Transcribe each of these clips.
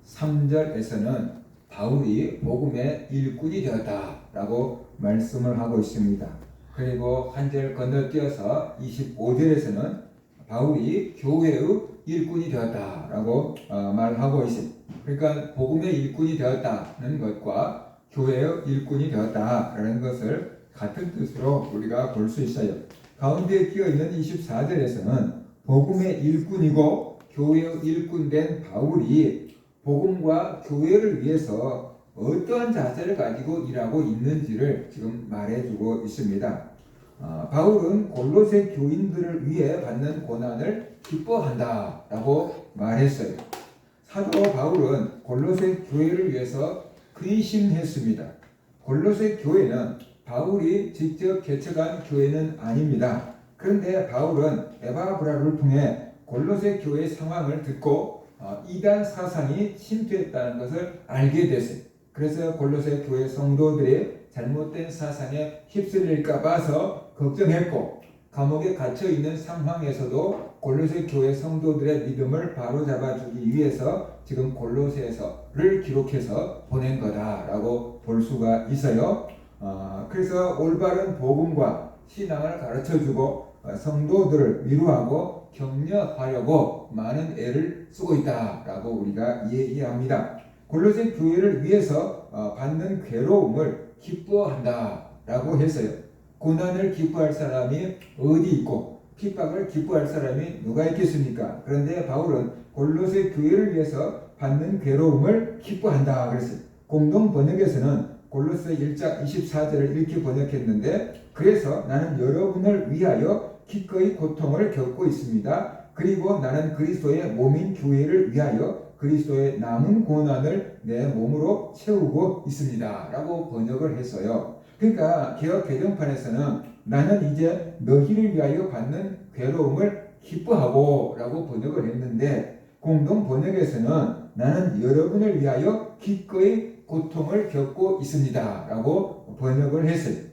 3절에서는 바울이 복음의 일꾼이 되었다라고 말씀을 하고 있습니다. 그리고 한 절 건너뛰어서 25절에서는 바울이 교회의 일꾼이 되었다라고 말하고 있습니다. 그러니까 복음의 일꾼이 되었다는 것과 교회의 일꾼이 되었다라는 것을 같은 뜻으로 우리가 볼 수 있어요. 가운데 끼어있는 24절에서는 복음의 일꾼이고 교회의 일꾼된 바울이 복음과 교회를 위해서 어떠한 자세를 가지고 일하고 있는지를 지금 말해주고 있습니다. 바울은 골로새 교인들을 위해 받는 고난을 기뻐한다 라고 말했어요. 사도 바울은 골로새 교회를 위해서 근심했습니다. 골로새 교회는 바울이 직접 개척한 교회는 아닙니다. 그런데 바울은 에바브라를 통해 골로새 교회의 상황을 듣고 이단 사상이 침투했다는 것을 알게 됐어요. 그래서 골로새 교회 성도들의 잘못된 사상에 휩쓸릴까 봐서 걱정했고, 감옥에 갇혀 있는 상황에서도 골로새 교회 성도들의 믿음을 바로잡아 주기 위해서 지금 골로새서를 기록해서 보낸 거다라고 볼 수가 있어요. 그래서 올바른 복음과 신앙을 가르쳐주고 성도들을 위로하고 격려하려고 많은 애를 쓰고 있다라고 우리가 얘기합니다. 골로새 교회를 위해서 받는 괴로움을 기뻐한다라고 했어요. 고난을 기뻐할 사람이 어디 있고 핍박을 기뻐할 사람이 누가 있겠습니까? 그런데 바울은 골로새 교회를 위해서 받는 괴로움을 기뻐한다 그랬어요. 공동 번역에서는 골로새 1장 24절을 이렇게 번역했는데, 그래서 나는 여러분을 위하여 기꺼이 고통을 겪고 있습니다. 그리고 나는 그리스도의 몸인 교회를 위하여 그리스도의 남은 고난을 내 몸으로 채우고 있습니다 라고 번역을 했어요. 그러니까 개역 개정판에서는 나는 이제 너희를 위하여 받는 괴로움을 기뻐하고 라고 번역을 했는데, 공동 번역에서는 나는 여러분을 위하여 기꺼이 고통을 겪고 있습니다 라고 번역을 했어요.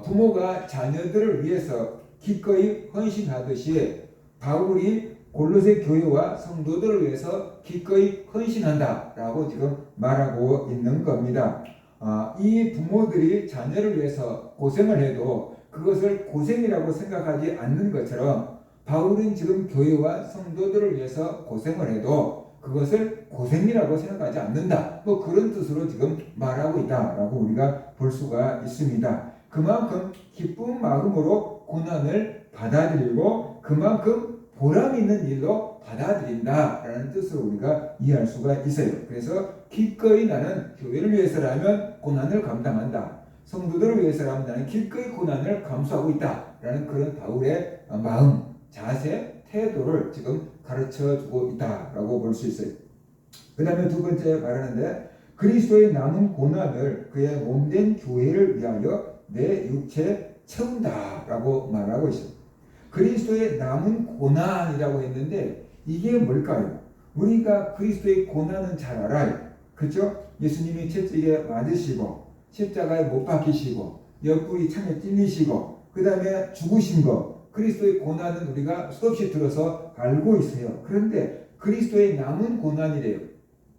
부모가 자녀들을 위해서 기꺼이 헌신하듯이 바울이 골로새 교회와 성도들을 위해서 기꺼이 헌신한다 라고 지금 말하고 있는 겁니다. 이 부모들이 자녀를 위해서 고생을 해도 그것을 고생이라고 생각하지 않는 것처럼, 바울은 지금 교회와 성도들을 위해서 고생을 해도 그것을 고생이라고 생각하지 않는다, 그런 뜻으로 지금 말하고 있다라고 우리가 볼 수가 있습니다. 그만큼 기쁜 마음으로 고난을 받아들이고 그만큼 보람 있는 일로 받아들인다라는 뜻으로 우리가 이해할 수가 있어요. 그래서 기꺼이 나는 교회를 위해서라면 고난을 감당한다, 성도들을 위해서라면 나는 기꺼이 고난을 감수하고 있다라는 그런 바울의 마음, 자세, 태도를 지금 가르쳐주고 있다라고 볼 수 있어요. 그 다음에 두 번째 말하는데, 그리스도의 남은 고난을 그의 몸된 교회를 위하여 내 육체에 채운다라고 말하고 있어요. 그리스도의 남은 고난이라고 했는데 이게 뭘까요? 우리가 그리스도의 고난은 잘 알아요. 그렇죠? 예수님이 채찍에 맞으시고 십자가에 못 박히시고 옆구리 창에 찔리시고 그 다음에 죽으신 거, 그리스도의 고난은 우리가 수없이 들어서 알고 있어요. 그런데 그리스도의 남은 고난이래요.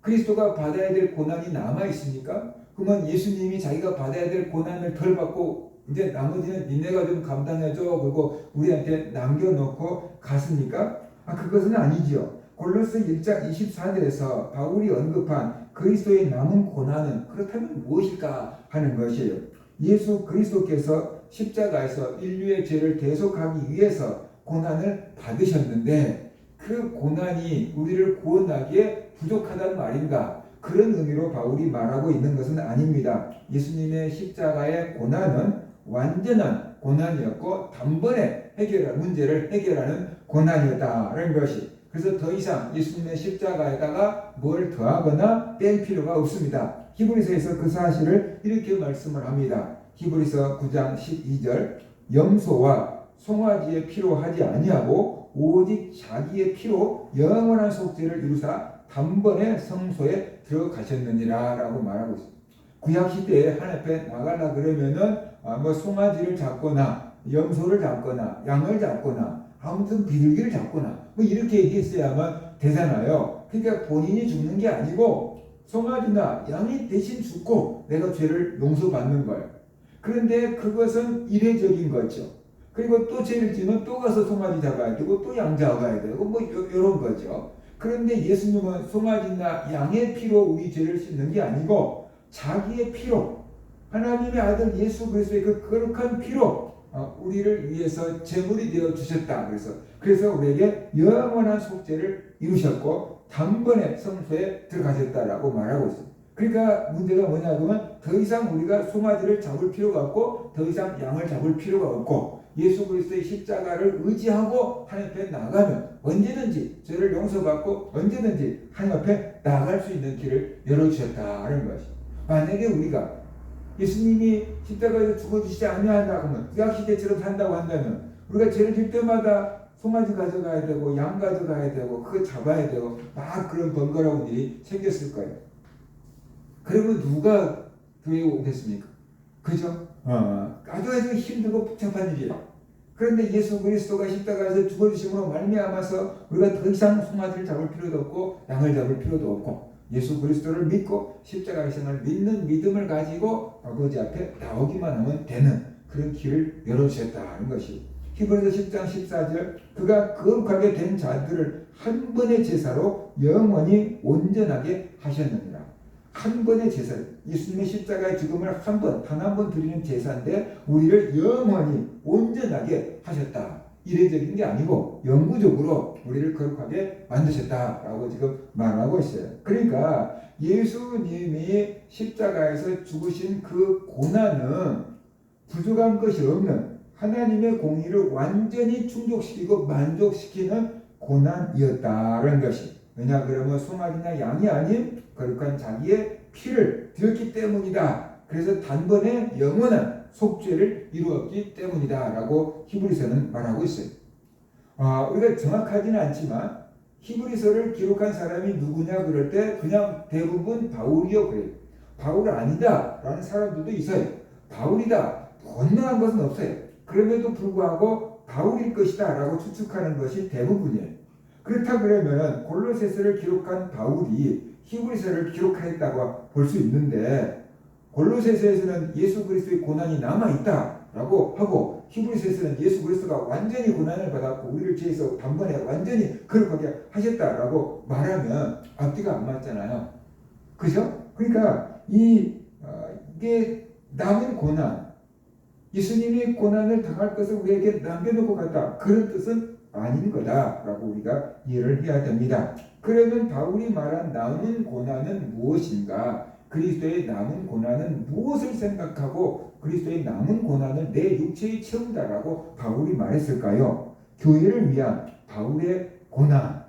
그리스도가 받아야 될 고난이 남아 있습니까? 그러면 예수님이 자기가 받아야 될 고난을 덜 받고 이제 나머지는 니네가 좀 감당해줘 그리고 우리한테 남겨놓고 갔습니까? 그것은 아니지요. 골로새 1장 24절에서 바울이 언급한 그리스도의 남은 고난은 그렇다면 무엇일까 하는 것이에요. 예수 그리스도께서 십자가에서 인류의 죄를 대속하기 위해서 고난을 받으셨는데 그 고난이 우리를 구원하기에 부족하단 말인가? 그런 의미로 바울이 말하고 있는 것은 아닙니다. 예수님의 십자가의 고난은 완전한 고난이었고 단번에 문제를 해결하는 고난이었다는 것이, 그래서 더 이상 예수님의 십자가에다가 뭘 더하거나 뺄 필요가 없습니다. 히브리서에서 그 사실을 이렇게 말씀을 합니다. 히브리서 9장 12절, 염소와 송아지의 피로 하지 아니하고 오직 자기의 피로 영원한 속죄를 이루사 단번에 성소에 들어가셨느니라 라고 말하고 있습니다. 구약시대에 하나님 앞에 나가려 그러면은 송아지를 잡거나 염소를 잡거나 양을 잡거나 아무튼 비둘기를 잡거나 이렇게 했어야만 되잖아요. 그러니까 본인이 죽는 게 아니고 송아지나 양이 대신 죽고 내가 죄를 용서받는 거예요. 그런데 그것은 이례적인 거죠. 그리고 또 죄를 지면 또 가서 송아지 잡아야 되고 또 양 잡아야 되고 뭐 이런 거죠. 그런데 예수님은 송아지나 양의 피로 우리 죄를 씻는 게 아니고 자기의 피로, 하나님의 아들 예수 그리스도의 그 거룩한 피로 우리를 위해서 제물이 되어 주셨다. 그래서 우리에게 영원한 속죄를 이루셨고 단번에 성소에 들어가셨다라고 말하고 있습니다. 그러니까 문제가 뭐냐면 더 이상 우리가 송아지를 잡을 필요가 없고 더 이상 양을 잡을 필요가 없고 예수 그리스도의 십자가를 의지하고 하나님 앞에 나가면 언제든지 죄를 용서받고 언제든지 하나님 앞에 나갈 수 있는 길을 열어주셨다는 것이죠. 만약에 우리가 예수님이 십자가에서 죽어주시지 아니한다 하면 구약시대처럼 산다고 한다면 우리가 죄를 질 때마다 송아지 가져가야 되고 양 가져가야 되고 그거 잡아야 되고 막 그런 번거로운 일이 생겼을 거예요. 그러면 누가 교회에 오겠습니까? 그죠? 아주 힘들고 복잡한 일이에요. 그런데 예수 그리스도가 십자가에서 죽어주심으로 말미암아서 우리가 더 이상 송아지를 잡을 필요도 없고 양을 잡을 필요도 없고 예수 그리스도를 믿고 십자가의 생을 믿는 믿음을 가지고 아버지 앞에 나오기만 하면 되는 그런 길을 열어주셨다는 것이 히브리서 10장 14절 그가 거룩하게 된 자들을 한 번의 제사로 영원히 온전하게 하셨느니라. 한 번의 제사, 예수님의 십자가의 죽음을 단 한 번 드리는 제사인데 우리를 영원히 온전하게 하셨다. 이례적인 게 아니고 영구적으로 우리를 거룩하게 만드셨다라고 지금 말하고 있어요. 그러니까 예수님이 십자가에서 죽으신 그 고난은 부족한 것이 없는 하나님의 공의를 완전히 충족시키고 만족시키는 고난이었다는 것이. 왜냐 그러면 송아지나 양이 아닌 거룩한 자기의 피를 드렸기 때문이다. 그래서 단번에 영원한 속죄를 이루었기 때문이다 라고 히브리서는 말하고 있어요. 우리가 정확하지는 않지만 히브리서를 기록한 사람이 누구냐 그럴 때 그냥 대부분 바울이요 그래요. 바울 아니다 라는 사람들도 있어요. 바울이다 분명한 것은 없어요. 그럼에도 불구하고 바울일 것이다 라고 추측하는 것이 대부분이에요. 그렇다 그러면 골로새서를 기록한 바울이 히브리서를 기록했다고 볼 수 있는데 골로새서에서는 예수 그리스도의 고난이 남아있다라고 하고 히브리서에서는 예수 그리스도가 완전히 고난을 받았고 우리를 죄에서 단번에 완전히 거룩하게 하셨다라고 말하면 앞뒤가 안 맞잖아요. 그죠? 그러니까 이게 남은 고난, 예수님이 고난을 당할 것을 우리에게 남겨놓고 갔다. 그런 뜻은 아닌 거다라고 우리가 이해를 해야 됩니다. 그러면 바울이 말한 남은 고난은 무엇인가? 그리스도의 남은 고난은 무엇을 생각하고 그리스도의 남은 고난을 내 육체에 채운다라고 바울이 말했을까요? 교회를 위한 바울의 고난,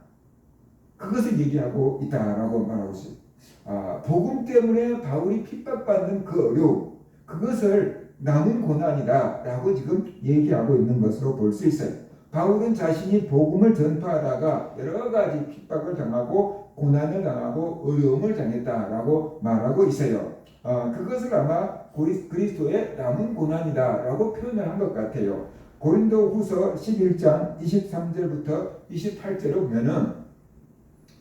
그것을 얘기하고 있다라고 말하고 있어요. 복음 때문에 바울이 핍박받는 그 어려움, 그것을 남은 고난이다라고 지금 얘기하고 있는 것으로 볼 수 있어요. 바울은 자신이 복음을 전파하다가 여러 가지 핍박을 당하고 고난을 당하고 어려움을 당했다라고 말하고 있어요. 그것을 아마 그리스도의 남은 고난이다라고 표현을 한 것 같아요. 고린도후서 11장 23절부터 28절을 보면은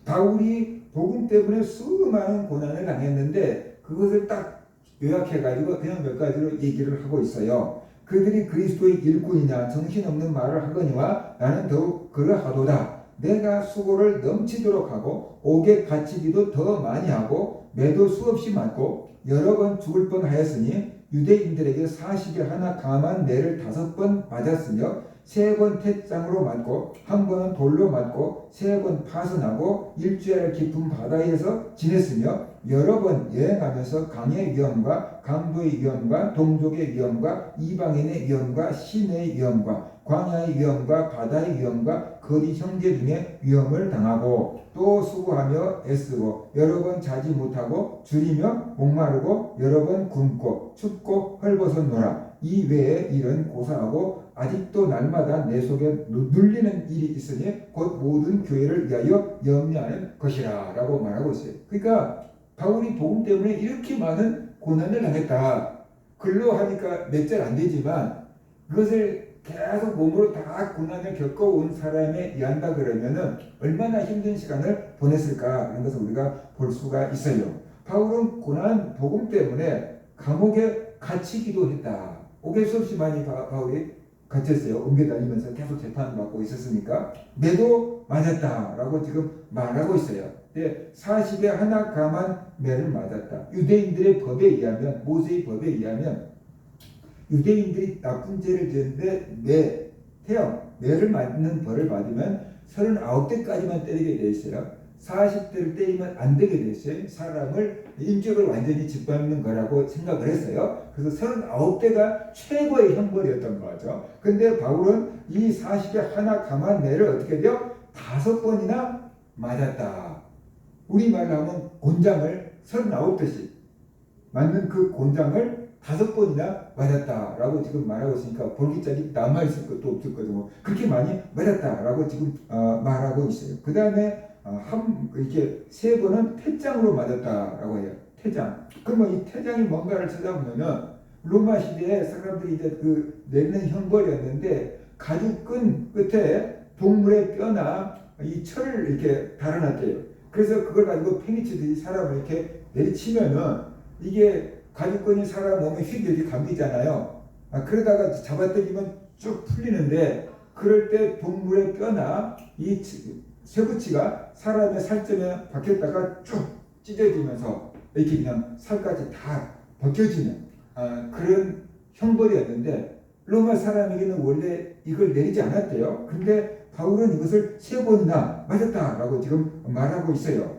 바울이 복음 때문에 수많은 고난을 당했는데 그것을 딱 요약해가지고 그냥 몇 가지로 얘기를 하고 있어요. 그들이 그리스도의 일꾼이냐 정신없는 말을 하거니와 나는 더욱 그러하도다. 내가 수고를 넘치도록 하고 옥에 갇히기도 더 많이 하고 매도 수없이 맞고 여러 번 죽을 뻔하였으니 유대인들에게 40에 하나 감한 매를 5번 맞았으며 3번 태장으로 맞고 1번은 돌로 맞고 3번 파선하고 일주일 깊은 바다에서 지냈으며 여러 번 여행하면서 강의 위험과 강도의 위험과 동족의 위험과 이방인의 위험과 시내의 위험과 광야의 위험과 바다의 위험과 거리 형제 중에 위험을 당하고 또 수고하며 애쓰고 여러 번 자지 못하고 줄이며 목마르고 여러 번 굶고 춥고 헐벗었노라. 이 외에 일은 고사하고 아직도 날마다 내 속에 눌리는 일이 있으니 곧 모든 교회를 위하여 염려하는 것이라 라고 말하고 있어요. 그러니까 바울이 복음 때문에 이렇게 많은 고난을 당했다. 글로 하니까 몇 절 안 되지만 그것을 계속 몸으로 다 고난을 겪어온 사람에 의한다 그러면은 얼마나 힘든 시간을 보냈을까 하는 것을 우리가 볼 수가 있어요. 바울은 고난 복음 때문에 감옥에 갇히기도 했다. 옥에 수없이 많이 바울이 갇혔어요. 옮겨 다니면서 계속 재판받고 있었으니까 매도 맞았다라고 지금 말하고 있어요. 40에 하나 감한 매를 맞았다. 유대인들의 법에 의하면, 모세의 법에 의하면 유대인들이 나쁜 죄를 지었는데 매를 맞는 벌을 받으면 39대까지만 때리게 돼 있어요. 40대를 때리면 안 되게 돼 있어요. 사람을 인격을 완전히 짓밟는 거라고 생각을 했어요. 그래서 39대가 최고의 형벌이었던 거죠. 근데 바울은 이 40에 하나 감한 매를 어떻게 돼요? 5번이나 맞았다. 우리말로 하면 곤장을 39대씩 맞는 그 곤장을 5번이나 맞았다라고 지금 말하고 있으니까 볼기짝이 남아있을 것도 없을 거죠. 뭐 그렇게 많이 맞았다라고 지금 말하고 있어요. 그 다음에 이렇게 3번은 태장으로 맞았다라고 해요. 태장. 그러면 이 태장이 뭔가를 찾아보면은 로마 시대에 사람들이 이제 그 내리는 형벌이었는데 가죽끈 끝에 동물의 뼈나 이 철을 이렇게 달아놨대요. 그래서 그걸 가지고 팽이치듯이 사람을 이렇게 내리치면은 이게 가죽끈이 사람 몸에 휙 이렇게 감기잖아요. 그러다가 잡아당기면 쭉 풀리는데 그럴 때 동물의 뼈나 이 쇠붙이가 사람의 살점에 박혔다가 쭉 찢어지면서 이렇게 그냥 살까지 다 벗겨지는 그런 형벌이었는데 로마 사람에게는 원래 이걸 내리지 않았대요. 근데 바울은 이것을 3번이나 맞았다라고 지금 말하고 있어요.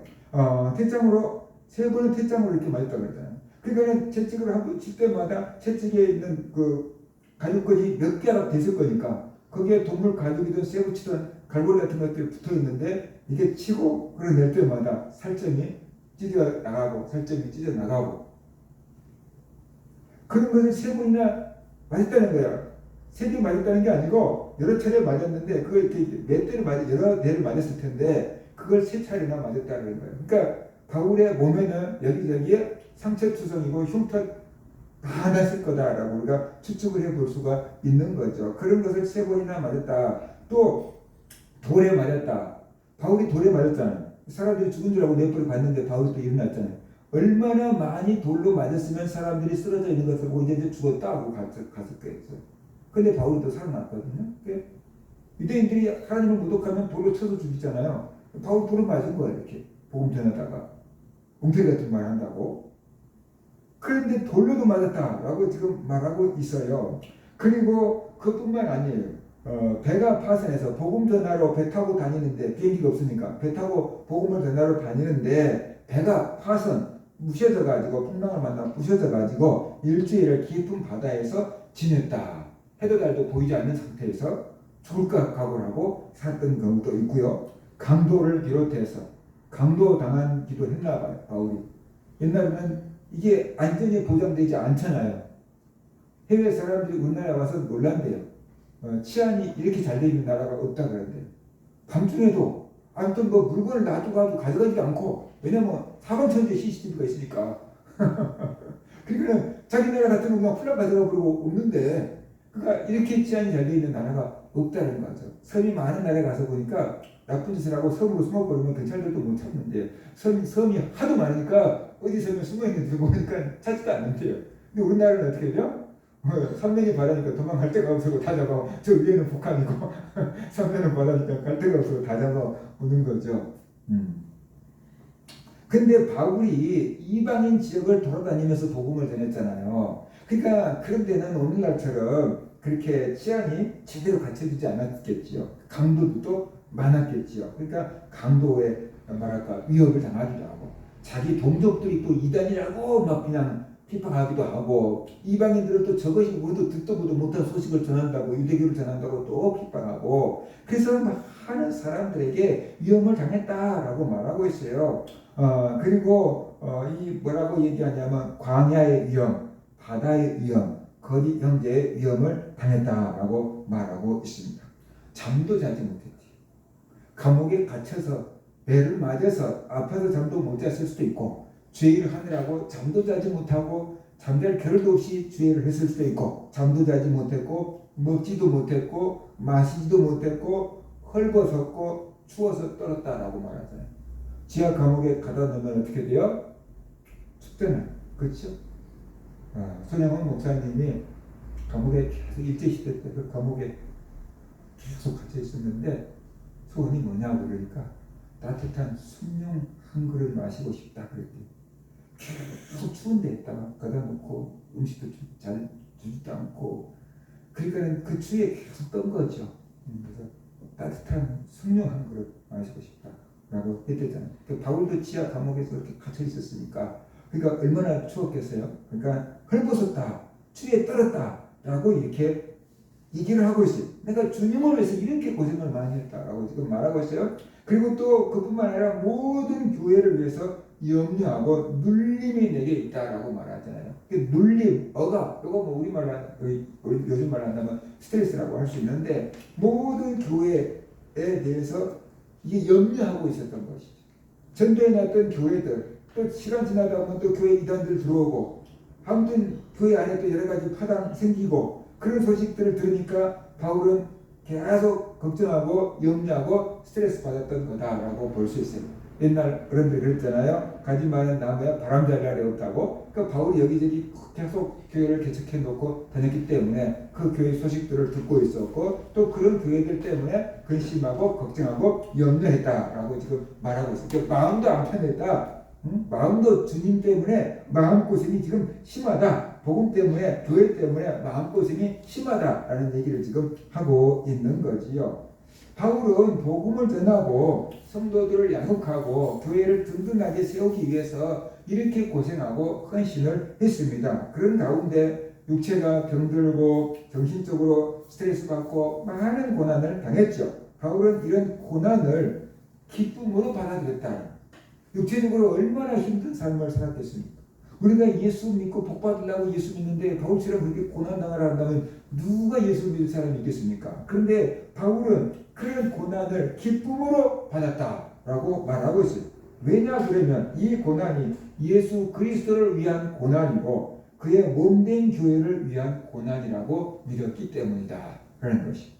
태장으로 3번은 태장으로 이렇게 맞았다고 그랬잖아요. 그러니까 채찍을 한번 칠 때마다 채찍에 있는 그 가죽끈이 몇 개나 됐을 거니까 거기에 동물 가죽이든 쇠붙이든 갈고리 같은 것들이 붙어 있는데 이게 치고 끌어낼 때마다 살점이 찢어 나가고 살점이 찢어 나가고 그런 것을 3번이나 맞았다는 거야. 3대 맞았다는 게 아니고 여러 차례 맞았는데 그걸 이렇게 몇 대를 여러 대를 맞았을 텐데 그걸 3차례나 맞았다는 거예요. 그러니까 바울의 몸에는 여기저기에 상처투성이고 흉터 다 났을 거다라고 우리가 추측을 해볼 수가 있는 거죠. 그런 것을 3번이나 맞았다. 또 돌에 맞았다. 바울이 돌에 맞았잖아요. 사람들이 죽은 줄 알고 뇌불을 봤는데 바울이 또 일어났잖아요. 얼마나 많이 돌로 맞았으면 사람들이 쓰러져 있는 것을 보고 이제 죽었다 하고 갔을 거예요. 근데 바울이 또 살아났거든요. 유대인들이 하나님을 모독하면 돌로 쳐서 죽이잖아요. 바울 돌을 맞은 거예요. 이렇게 복음 전하다가 웅태 같은 말 한다고. 그런데 돌로도 맞았다라고 지금 말하고 있어요. 그리고 그뿐만 아니에요. 배가 파선해서 복음 전하러 배 타고 다니는데 비행기가 없으니까 배 타고 복음을 전하러 다니는데 배가 파선 부셔져 가지고 풍랑을 만나 부셔져 가지고 일주일을 깊은 바다에서 지냈다. 해도 달도 보이지 않는 상태에서 죽을까 각오를 하고 살았던 경우도 있고요. 강도를 비롯해서 강도 당하기도 했나 봐요. 바울이. 옛날에는 이게 안전이 보장되지 않잖아요. 해외 사람들이 우리나라에 와서 놀란대요. 치안이 이렇게 잘 돼 있는 나라가 없다 그런대요. 밤중에도 아무튼 뭐 물건을 놔두고 가져가지도 않고 왜냐면 사방천지에 CCTV가 있으니까 그러니까 자기 나라 같은 거 그냥 훌라 가져가 버리고 없는데 그러니까 이렇게 치안이 잘 돼 있는 나라가 없다는 거죠. 섬이 많은 나라에 가서 보니까 나쁜 짓을 하고 섬으로 숨어버리면 경찰들도 못 찾는데 섬이 하도 많으니까 어디 섬에 숨어있는지 모르니까 찾지도 않는데요. 근데 우리나라는 어떻게 돼요? 삼면이 바다니까 도망갈 데가 없어서 다 잡아. 저 위에는 북한이고 삼면은 바다니까 갈 데가 없어서 다 잡아 오는 거죠. 근데 바울이 이방인 지역을 돌아다니면서 복음을 전했잖아요. 그러니까 그런 데는 오늘날처럼 그렇게 치안이 제대로 갖춰지지 않았겠지요. 강도도 많았겠지요. 그러니까 강도의 뭐랄까 위협을 당하기도 하고 자기 동족들이 또 이단이라고 막 그냥 핍박하기도 하고 이방인들은 또 저것이 우리도 듣도 보도 못한 소식을 전한다고 유대교를 전한다고 또 핍박하고 그래서 많은 사람들에게 위험을 당했다라고 말하고 있어요. 그리고 이 뭐라고 얘기하냐면 광야의 위험, 바다의 위험, 거짓 형제의 위험을 당했다라고 말하고 있습니다. 잠도 자지 못했지. 감옥에 갇혀서 배를 맞아서 아파서 잠도 못 잤을 수도 있고 주의를 하느라고 잠도 자지 못하고 잠잘 겨를도 없이 주의를 했을 수도 있고 잠도 자지 못했고 먹지도 못했고 마시지도 못했고 헐벗었고 추워서 떨었다라고 말하잖아요. 지하 감옥에 가다 놓으면 어떻게 돼요? 춥잖아요. 그렇죠? 손영원 목사님이 감옥에 계속 일제시대 때 그 감옥에 계속 갇혀 있었는데 소원이 뭐냐고 그러니까 따뜻한 숭늉 한 그릇 마시고 싶다 그랬대요. 계속 추운 데 있다가 가다 놓고 음식도 잘 주지도 않고 그러니까 그 추위에 계속 떤 거죠. 그래서 따뜻한 숭늉 한 그릇 마시고 싶다라고 했대잖아요. 그 바울도 지하 감옥에서 이렇게 갇혀 있었으니까 그러니까 얼마나 추웠겠어요. 그러니까 헐벗었다, 추위에 떨었다라고 이렇게 얘기를 하고 있어요. 내가 주님을 위해서 이렇게 고생을 많이 했다라고 지금 말하고 있어요. 그리고 또 그뿐만 아니라 모든 교회를 위해서 염려하고 눌림이 내게 있다라고 말하잖아요. 눌림, 억압, 이거 뭐 우리말로 요즘 말로 한다면 스트레스라고 할 수 있는데 모든 교회에 대해서 이게 염려하고 있었던 것이죠. 전도에 났던 교회들, 또 시간 지나다 보면 또 교회 이단들 들어오고 아무튼 교회 안에 또 여러 가지 파당 생기고 그런 소식들을 들으니까 바울은 계속 걱정하고 염려하고 스트레스 받았던 거다라고 볼 수 있어요. 옛날 어른들이 그랬잖아요. 가지 많은 나무에 바람잡이 아래 없다고. 그러니까 바울이 여기저기 계속 교회를 개척해 놓고 다녔기 때문에 그 교회 소식들을 듣고 있었고 또 그런 교회들 때문에 근심하고 걱정하고 염려했다라고 지금 말하고 있어요. 그러니까 마음도 안 편했다. 마음도 주님 때문에 마음고생이 지금 심하다. 복음 때문에 교회 때문에 마음고생이 심하다라는 얘기를 지금 하고 있는 거지요. 바울은 복음을 전하고 성도들을 양육하고 교회를 든든하게 세우기 위해서 이렇게 고생하고 헌신을 했습니다. 그런 가운데 육체가 병들고 정신적으로 스트레스 받고 많은 고난을 당했죠. 바울은 이런 고난을 기쁨으로 받아들였다. 육체적으로 얼마나 힘든 삶을 살았겠습니까? 우리가 예수 믿고 복 받으려고 예수 믿는데 바울처럼 그렇게 고난당하라 한다면 누가 예수 믿을 사람이 있겠습니까? 그런데 바울은 그런 고난을 기쁨으로 받았다라고 말하고 있어요. 왜냐 그러면 이 고난이 예수 그리스도를 위한 고난이고 그의 몸된 교회를 위한 고난이라고 믿었기 때문이다 라는 것이.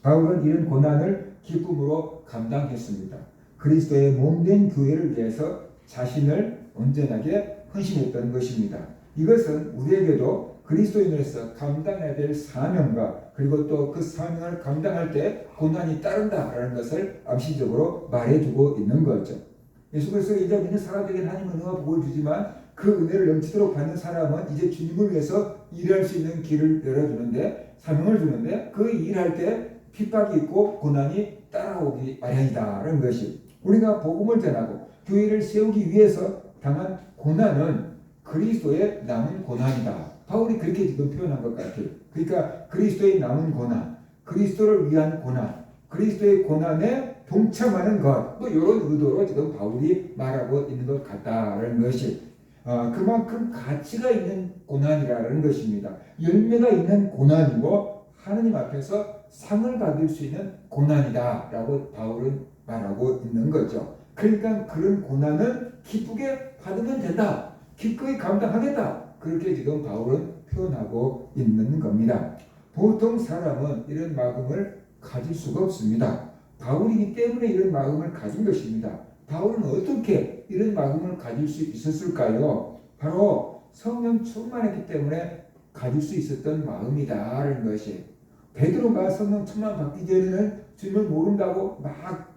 바울은 이런 고난을 기쁨으로 감당했습니다. 그리스도의 몸된 교회를 위해서 자신을 온전하게 헌신했던 것입니다. 이것은 우리에게도 그리스도인으로서 감당해야 될 사명과 그리고 또 그 사명을 감당할 때 고난이 따른다라는 것을 암시적으로 말해주고 있는 거죠. 예수 그리스도 이제 믿는 사람에게는 하나님은 은혜와 복을 주지만 그 은혜를 넘치도록 받는 사람은 이제 주님을 위해서 일할 수 있는 길을 열어주는데 사명을 주는데 그 일할 때 핍박이 있고 고난이 따라오기 마련이다라는 것이 우리가 복음을 전하고 교회를 세우기 위해서 당한 고난은 그리스도의 남은 고난이다. 바울이 그렇게 지금 표현한 것 같아요. 그러니까 그리스도의 남은 고난, 그리스도를 위한 고난, 그리스도의 고난에 동참하는 것, 뭐 이런 의도로 지금 바울이 말하고 있는 것 같다라는 것이 그만큼 가치가 있는 고난이라는 것입니다. 열매가 있는 고난이고 하느님 앞에서 상을 받을 수 있는 고난이다라고 바울은 말하고 있는 거죠. 그러니까 그런 고난은 기쁘게 받으면 된다. 기꺼이 감당하겠다. 그렇게 지금 바울은 표현하고 있는 겁니다. 보통 사람은 이런 마음을 가질 수가 없습니다. 바울이기 때문에 이런 마음을 가진 것입니다. 바울은 어떻게 이런 마음을 가질 수 있었을까요? 바로 성령 충만했기 때문에 가질 수 있었던 마음이다라는 것이. 베드로가 성령 충만 받기 전에는 주님을 모른다고 막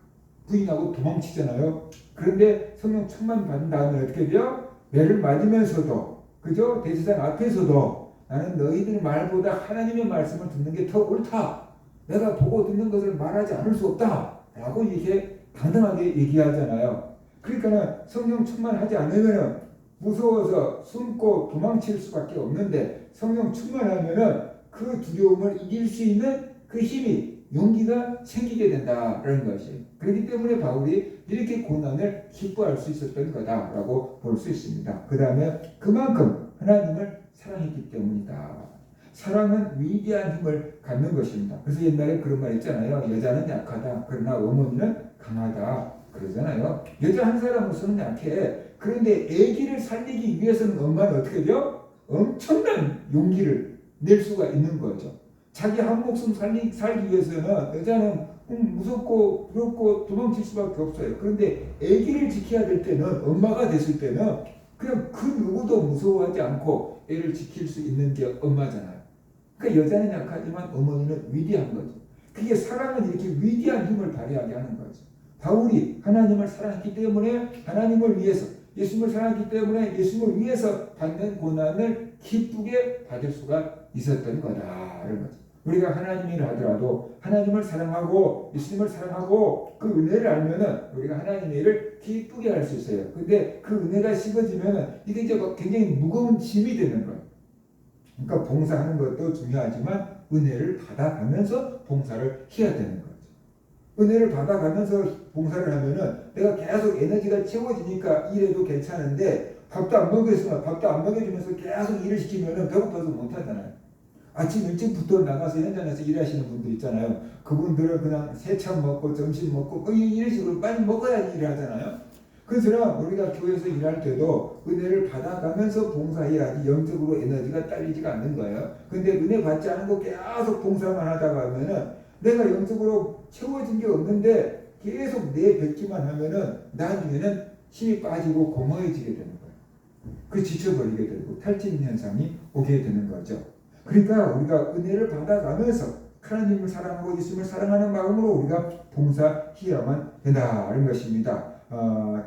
부인하고 도망치잖아요. 그런데 성령 충만 받은 다음에 어떻게 돼요? 매를 맞으면서도 그죠? 대제사장 앞에서도 나는 너희들 말보다 하나님의 말씀을 듣는 게 더 옳다. 내가 보고 듣는 것을 말하지 않을 수 없다. 라고 이렇게 당당하게 얘기하잖아요. 그러니까 성령 충만하지 않으면 무서워서 숨고 도망칠 수밖에 없는데 성령 충만하면 그 두려움을 이길 수 있는 그 힘이 용기가 생기게 된다라는 것이. 그렇기 때문에 바울이 이렇게 고난을 기뻐할 수 있었던 거다라고 볼 수 있습니다. 그 다음에 그만큼 하나님을 사랑했기 때문이다. 사랑은 위대한 힘을 갖는 것입니다. 그래서 옛날에 그런 말 있잖아요. 여자는 약하다. 그러나 어머니는 강하다. 그러잖아요. 여자 한 사람으로서는 약해. 그런데 아기를 살리기 위해서는 엄마는 어떻게 돼요? 엄청난 용기를 낼 수가 있는 거죠. 자기 한 목숨 살기 위해서는 여자는 무섭고 두렵고 도망칠 수밖에 없어요. 그런데 아기를 지켜야 될 때는, 엄마가 됐을 때는 그냥 그 누구도 무서워하지 않고 애를 지킬 수 있는 게 엄마잖아요. 그러니까 여자는 약하지만 어머니는 위대한 거죠. 그게 사랑은 이렇게 위대한 힘을 발휘하게 하는 거죠. 바울이 하나님을 사랑했기 때문에 하나님을 위해서, 예수님을 사랑했기 때문에 예수님을 위해서 받는 고난을 기쁘게 받을 수가 있었던 거다. 이런 거죠. 우리가 하나님 일을 하더라도 하나님을 사랑하고 예수님을 사랑하고 그 은혜를 알면은 우리가 하나님의 일을 기쁘게 할 수 있어요. 근데 그 은혜가 식어지면은 이게 이제 굉장히 무거운 짐이 되는 거예요. 그러니까 봉사하는 것도 중요하지만 은혜를 받아가면서 봉사를 해야 되는 거죠. 은혜를 받아가면서 봉사를 하면은 내가 계속 에너지가 채워지니까 일해도 괜찮은데 밥도 안 먹여주면서 계속 일을 시키면은 배고파서 못하잖아요. 아침 일찍부터 나가서 현장에서 일하시는 분들 있잖아요. 그분들은 그냥 세차 먹고 점심 먹고 이런 식으로 빨리 먹어야 일을 하잖아요. 그처럼 우리가 교회에서 일할 때도 은혜를 받아가면서 봉사해야지 영적으로 에너지가 딸리지가 않는 거예요. 근데 은혜 받지 않은 거 계속 봉사만 하다가 하면은 내가 영적으로 채워진 게 없는데 계속 내뱉기만 하면은 나중에는 힘이 빠지고 공허해지게 되는 거예요. 그 지쳐버리게 되고 탈진 현상이 오게 되는 거죠. 그러니까 우리가 은혜를 받아가면서 하나님을 사랑하고 예수님을 사랑하는 마음으로 우리가 봉사해야만 된다는 것입니다.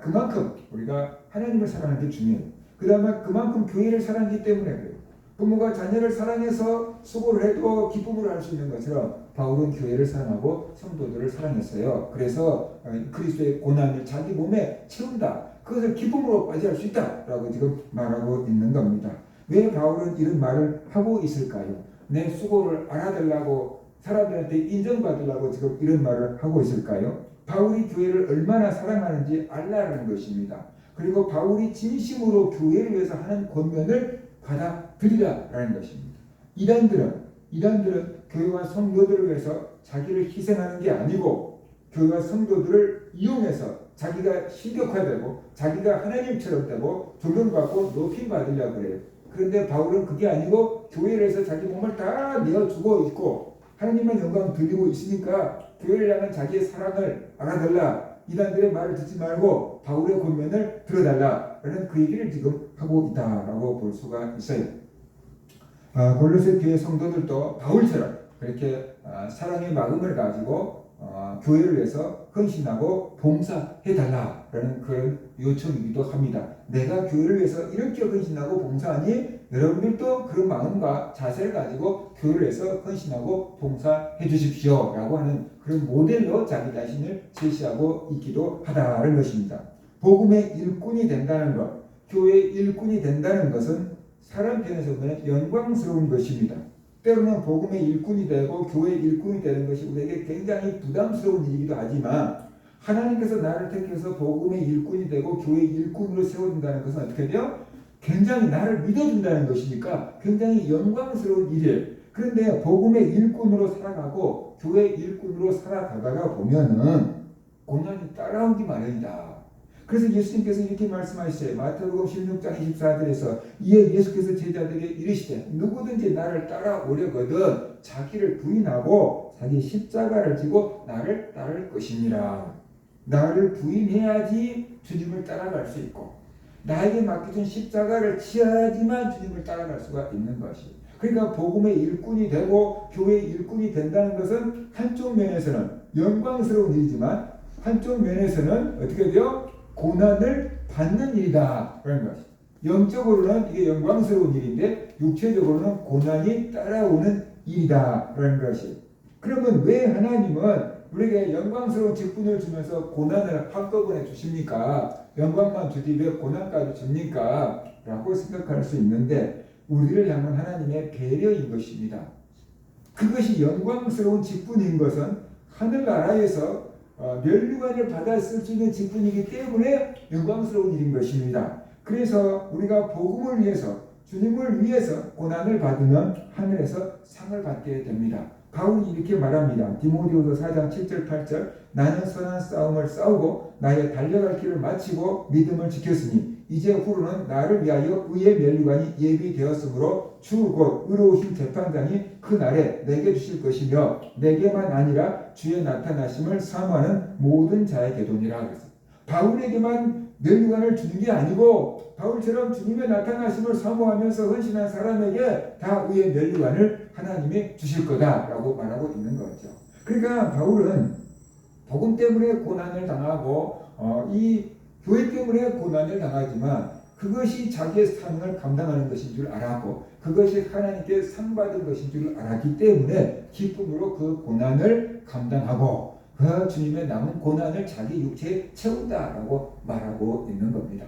그만큼 우리가 하나님을 사랑하는 게 중요해요. 그 다음에 그만큼 교회를 사랑하기 때문에 그래요. 부모가 자녀를 사랑해서 수고를 해도 기쁨을 할 수 있는 것처럼 바울은 교회를 사랑하고 성도들을 사랑했어요. 그래서 그리스도의 고난을 자기 몸에 채운다. 그것을 기쁨으로 맞이할 수 있다라고 지금 말하고 있는 겁니다. 왜 바울은 이런 말을 하고 있을까요? 내 수고를 알아달라고 사람들한테 인정받으려고 지금 이런 말을 하고 있을까요? 바울이 교회를 얼마나 사랑하는지 알라는 것입니다. 그리고 바울이 진심으로 교회를 위해서 하는 권면을 받아들이라는 것입니다. 이단들은 교회와 성도들을 위해서 자기를 희생하는 게 아니고 교회와 성도들을 이용해서 자기가 신격화되고 자기가 하나님처럼 되고 존경받고 높임받으려고 그래요. 그런데 바울은 그게 아니고 교회를 해서 자기 몸을 다 내어주고 있고 하나님만 영광 돌리고 있으니까 교회를 향한 자기의 사랑을 알아달라. 이단들의 말을 듣지 말고 바울의 권면을 들어달라라는 그 얘기를 지금 하고 있다라고 볼 수가 있어요. 골로새 교회 성도들도 바울처럼 그렇게 사랑의 마음을 가지고 교회를 위해서 헌신하고 봉사해달라라는 그런 요청이기도 합니다. 내가 교회를 위해서 이렇게 헌신하고 봉사하니 여러분들도 그런 마음과 자세를 가지고 교회를 위해서 헌신하고 봉사해 주십시오 라고 하는 그런 모델로 자기 자신을 제시하고 있기도 하다는 것입니다. 복음의 일꾼이 된다는 것, 교회의 일꾼이 된다는 것은 사람 편에서 보면 영광스러운 것입니다. 때로는 복음의 일꾼이 되고 교회의 일꾼이 되는 것이 우리에게 굉장히 부담스러운 일이기도 하지만 하나님께서 나를 택해서 복음의 일꾼이 되고 교회의 일꾼으로 세워준다는 것은 어떻게 돼요? 굉장히 나를 믿어준다는 것이니까 굉장히 영광스러운 일이에요. 그런데 복음의 일꾼으로 살아가고 교회의 일꾼으로 살아가다가 보면은 고난이 따라오기 마련이다. 그래서 예수님께서 이렇게 말씀하셨어요. 마태복음 16장 24절에서 이에 예수께서 제자들에게 이르시되 누구든지 나를 따라오려거든 자기를 부인하고 자기 십자가를 지고 나를 따를 것이니라. 나를 부인해야지 주님을 따라갈 수 있고 나에게 맡겨진 십자가를 지어야지만 주님을 따라갈 수가 있는 것이에요. 그러니까 복음의 일꾼이 되고 교회의 일꾼이 된다는 것은 한쪽 면에서는 영광스러운 일이지만 한쪽 면에서는 어떻게 돼요? 고난을 받는 일이다 라는 것이죠. 영적으로는 이게 영광스러운 일인데 육체적으로는 고난이 따라오는 일이다 라는 것이에요. 그러면 왜 하나님은 우리에게 영광스러운 직분을 주면서 고난을 한꺼번에 주십니까? 영광만 주지 왜 고난까지 줍니까? 라고 생각할 수 있는데 우리를 향한 하나님의 배려인 것입니다. 그것이 영광스러운 직분인 것은 하늘나라에서 면류관을 받아 쓸 수 있는 직분이기 때문에 영광스러운 일인 것입니다. 그래서 우리가 복음을 위해서 주님을 위해서 고난을 받으면 하늘에서 상을 받게 됩니다. 바울이 이렇게 말합니다. 디모데후서 4장 7절 8절 나는 선한 싸움을 싸우고 나의 달려갈 길을 마치고 믿음을 지켰으니 이제 후로는 나를 위하여 의의 면류관이 예비되었으므로 주 곧 의로우신 재판장이 그 날에 내게 주실 것이며 내게만 아니라 주의 나타나심을 사모하는 모든 자에게도니라. 그랬어요. 바울에게만 면류관을 주는 게 아니고 바울처럼 주님의 나타나심을 사모하면서 헌신한 사람에게 다 의의 면류관을 하나님이 주실 거다라고 말하고 있는 거죠. 그러니까 바울은 복음 때문에 고난을 당하고 이 교회 때문에 고난을 당하지만 그것이 자기의 사명을 감당하는 것인 줄 알았고 그것이 하나님께 상 받은 것인 줄 알았기 때문에 기쁨으로 그 고난을 감당하고 그 주님의 남은 고난을 자기 육체에 채운다라고 말하고 있는 겁니다.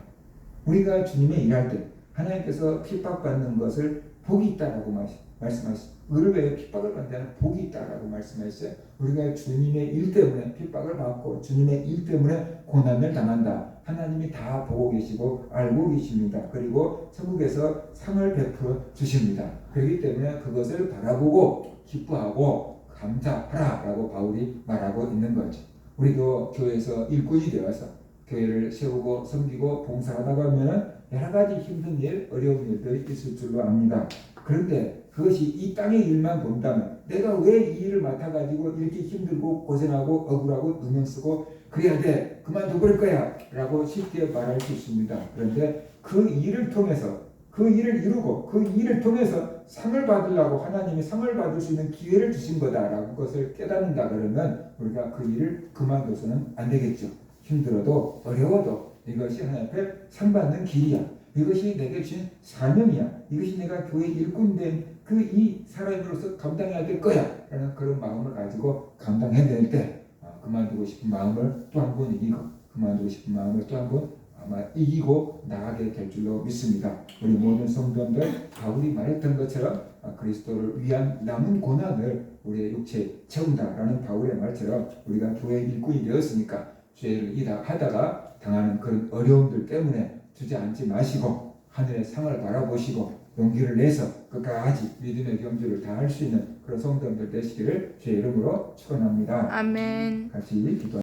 우리가 주님의 일할 때 하나님께서 핍박받는 것을 복이 있다라고 말씀하셨어요. 의를 위해 핍박을 받는 데는 복이 있다라고 말씀하셨어요. 우리가 주님의 일 때문에 핍박을 받고 주님의 일 때문에 고난을 당한다. 하나님이 다 보고 계시고 알고 계십니다. 그리고 천국에서 상을 베풀어 주십니다. 그렇기 때문에 그것을 바라보고 기뻐하고 감사하라라고 바울이 말하고 있는 거죠. 우리도 교회에서 일꾼이 되어서 교회를 세우고 섬기고 봉사하다 보면 여러 가지 힘든 일, 어려운 일들이 있을 줄로 압니다. 그런데 그것이 이 땅의 일만 본다면 내가 왜 이 일을 맡아가지고 이렇게 힘들고 고생하고 억울하고 누명 쓰고 그래야 돼, 그만둬버릴 거야 라고 쉽게 말할 수 있습니다. 그런데 그 일을 통해서 그 일을 이루고 그 일을 통해서 상을 받으려고 하나님이 상을 받을 수 있는 기회를 주신 거다라는 것을 깨닫는다 그러면 우리가 그 일을 그만둬서는 안 되겠죠. 힘들어도 어려워도 이것이 하나님 앞에 상 받는 길이야. 이것이 내게 주신 사명이야. 이것이 내가 교회 일꾼 된 그 이 사람으로서 감당해야 될 거야 라는 그런 마음을 가지고 감당해낼 때 그만두고 싶은 마음을 또 한 번 이기고 그만두고 싶은 마음을 또 한 번 아마 이기고 나가게 될 줄로 믿습니다. 우리 모든 성도들 바울이 말했던 것처럼 그리스도를 위한 남은 고난을 우리의 육체에 채운다라는 바울의 말처럼 우리가 교회 일꾼이 되었으니까 죄를 하다가 당하는 그런 어려움들 때문에 주저앉지 마시고 하늘의 상을 바라보시고 용기를 내서 끝까지 믿음의 경주를 다할 수 있는 그런 성도들 되시기를 주의 이름으로 축원합니다. 아멘. 같이 기도.